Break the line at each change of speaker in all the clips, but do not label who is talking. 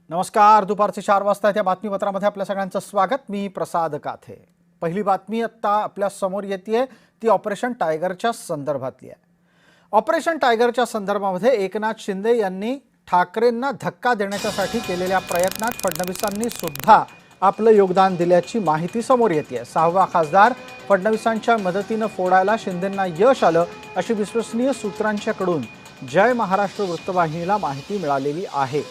नमस्कार. दुपारचे 4 वाजता त्या बातमीपत्रामध्ये आपल्या सगळ्यांचं स्वागत. मी प्रसाद काथे. पहिली बातमी आता आपल्या समोर येते ती ऑपरेशन टायगरच्या संदर्भातली आहे. ऑपरेशन टायगरच्या संदर्भामध्ये एकनाथ शिंदे यांनी ठाकरेंना धक्का देण्यासाठी केलेल्या प्रयत्नात फडणवीसांनी सुद्धा आपलं योगदान दिल्याची माहिती समोर येते. 6वा खासदार फडणवीसांच्या मदतीनं फोडायला शिंदेंना यश आलं अशी विश्वसनीय सूत्रांच्याकडून जय महाराष्ट्र वृत्तवाहिनीला माहिती मिळालेली आहे.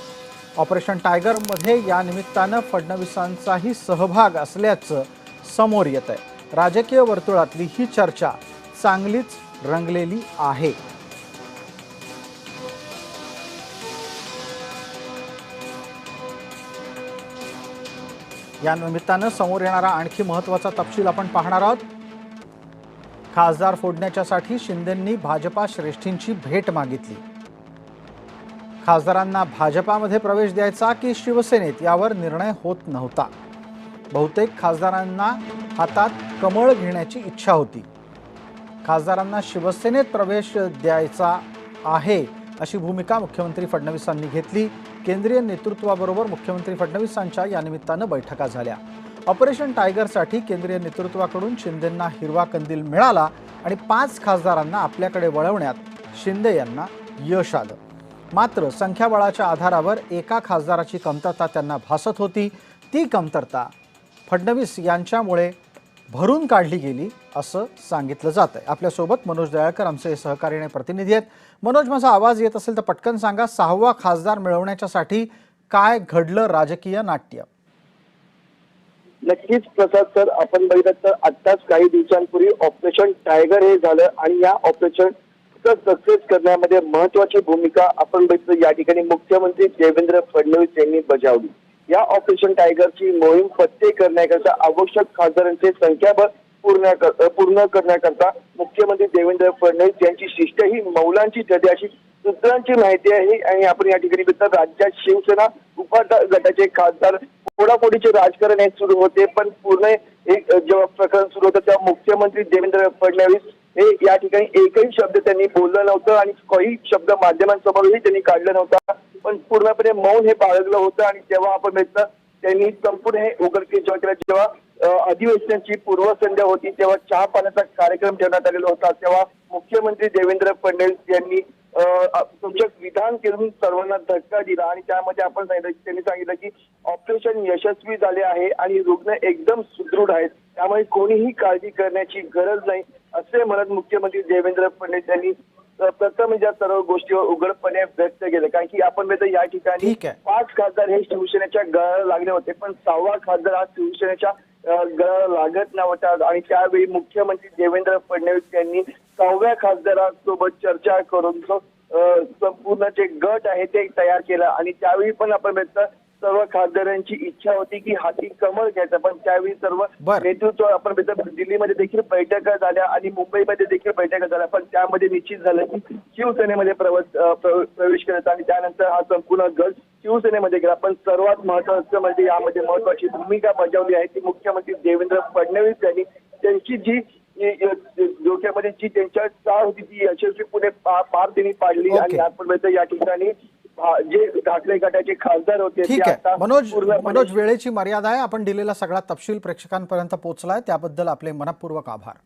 ऑपरेशन टायगरमध्ये या निमित्तानं फडणवीसांचाही सहभाग असल्याचं समोर येत आहे. राजकीय वर्तुळातली ही चर्चा चांगलीच रंगलेली आहे. या निमित्तानं समोर येणारा आणखी महत्त्वाचा तपशील आपण पाहणार आहोत. खासदार फोडण्याच्यासाठी शिंदेंनी भाजपा श्रेष्ठींची भेट मागितली. खासदारांना भाजपामध्ये प्रवेश द्यायचा की शिवसेनेत यावर निर्णय होत नव्हता. बहुतेक खासदारांना हातात कमळ घेण्याची इच्छा होती. खासदारांना शिवसेनेत प्रवेश द्यायचा आहे अशी भूमिका मुख्यमंत्री फडणवीसांनी घेतली. केंद्रीय नेतृत्वाबरोबर मुख्यमंत्री फडणवीसांच्या या निमित्तानं बैठका झाल्या. ऑपरेशन टायगरसाठी केंद्रीय नेतृत्वाकडून शिंदेंना हिरवा कंदील मिळाला आणि 5 खासदारांना आपल्याकडे वळवण्यात शिंदे यांना यश आलं. मात्र संख्याबळाच्या आधारावर एका खासदाराची कमतरता त्यांना भासत होती. ती कमतरता फडणवीस यांच्यामुळे भरून काढली गेली असं सांगितलं जात आहे. आपल्यासोबत मनोज दयाळकर आमचे सहकारी प्रतिनिधी आहेत. मनोज, माझा आवाज येत असेल तर पटकन सांगा, 6वा खासदार मिळवण्याच्यासाठी काय घडलं राजकीय नाट्य?
नक्कीच प्रसाद सर, आपण बघितलं तर आत्ताच काही दिवसांपूर्वी ऑपरेशन टायगर हे झालं आणि या ऑपरेशन सक्सेस करण्यामध्ये महत्वाची भूमिका आपण बघितलं या ठिकाणी मुख्यमंत्री देवेंद्र फडणवीस यांनी बजावली. या ऑपरेशन टायगरची मोहीम फत्ते करण्याकरता आवश्यक खासदारांचे संख्याबळ पूर्ण करण्याकरता मुख्यमंत्री देवेंद्र फडणवीस यांची शिष्ट ही मौलांची ठरली अशी सूत्रांची माहिती आहे. आणि आपण या ठिकाणी बघितलं राज्यात शिवसेना उपाटा गटाचे खासदार फोडाफोडीचे राजकारण हे सुरू होते. पण पूर्ण एक जेव्हा प्रकरण सुरू होतं तेव्हा मुख्यमंत्री देवेंद्र फडणवीस हे या ठिकाणी एकही शब्द त्यांनी बोललं नव्हतं आणि काही शब्द माध्यमांसमोरही त्यांनी काढलं नव्हता. पण पूर्णपणे मौन हे बाळगलं होतं. आणि तेव्हा आपण बघितलं त्यांनी संपूर्ण हे उघडकीस जेव्हा केलं, जेव्हा अधिवेशनाची पूर्वसंध्या होती तेव्हा चहा पाण्याचा कार्यक्रम ठेवण्यात आलेला होता. तेव्हा मुख्यमंत्री देवेंद्र फडणवीस यांनी तुमच्या विधान करून सर्वांना धक्का दिला आणि त्यामध्ये आपण त्यांनी सांगितलं की ऑपरेशन यशस्वी झाले आहे आणि रुग्ण एकदम सुदृढ आहेत, त्यामुळे कोणीही काळजी करण्याची गरज नाही असे म्हणत मुख्यमंत्री देवेंद्र फडणवीस यांनी प्रथम ज्या सर्व गोष्टीवर उघडपणे व्यक्त केले. कारण की आपण या ठिकाणी 5 खासदार हे शिवसेनेच्या गळाला लागले होते, पण 6वा खासदार हा शिवसेनेच्या गळाला लागत नव्हता. आणि त्यावेळी मुख्यमंत्री देवेंद्र फडणवीस यांनी 6व्या खासदारासोबत चर्चा करून संपूर्ण जे गट आहे ते तयार केला. आणि त्यावेळी पण आपण सर्व खासदारांची इच्छा होती की हाती कमळ घ्यायचं, पण त्यावेळी सर्व नेतृत्व आपण दिल्लीमध्ये देखील बैठका झाल्या आणि मुंबईमध्ये देखील बैठका झाल्या. पण त्यामध्ये निश्चित झालं की शिवसेनेमध्ये प्रवेश करायचा आणि त्यानंतर हा संपूर्ण गट शिवसेनेमध्ये गेला. पण सर्वात महत्वाचं म्हणजे यामध्ये महत्वाची भूमिका बजावली आहे ती मुख्यमंत्री देवेंद्र फडणवीस यांनी. त्यांची जी डोक्यामध्ये जी त्यांच्या चाळ होती ती यशस्वीपणे पार त्यांनी पाडली. आणि आपण या ठिकाणी जे ठाकरे गटाचे खासदार होते.
ठीक आहे मनोज, वेळेची मर्यादा आहे. आपण दिलेला सगळा तपशील प्रेक्षकांपर्यंत पोहोचलाय त्याबद्दल आपले मनपूर्वक आभार.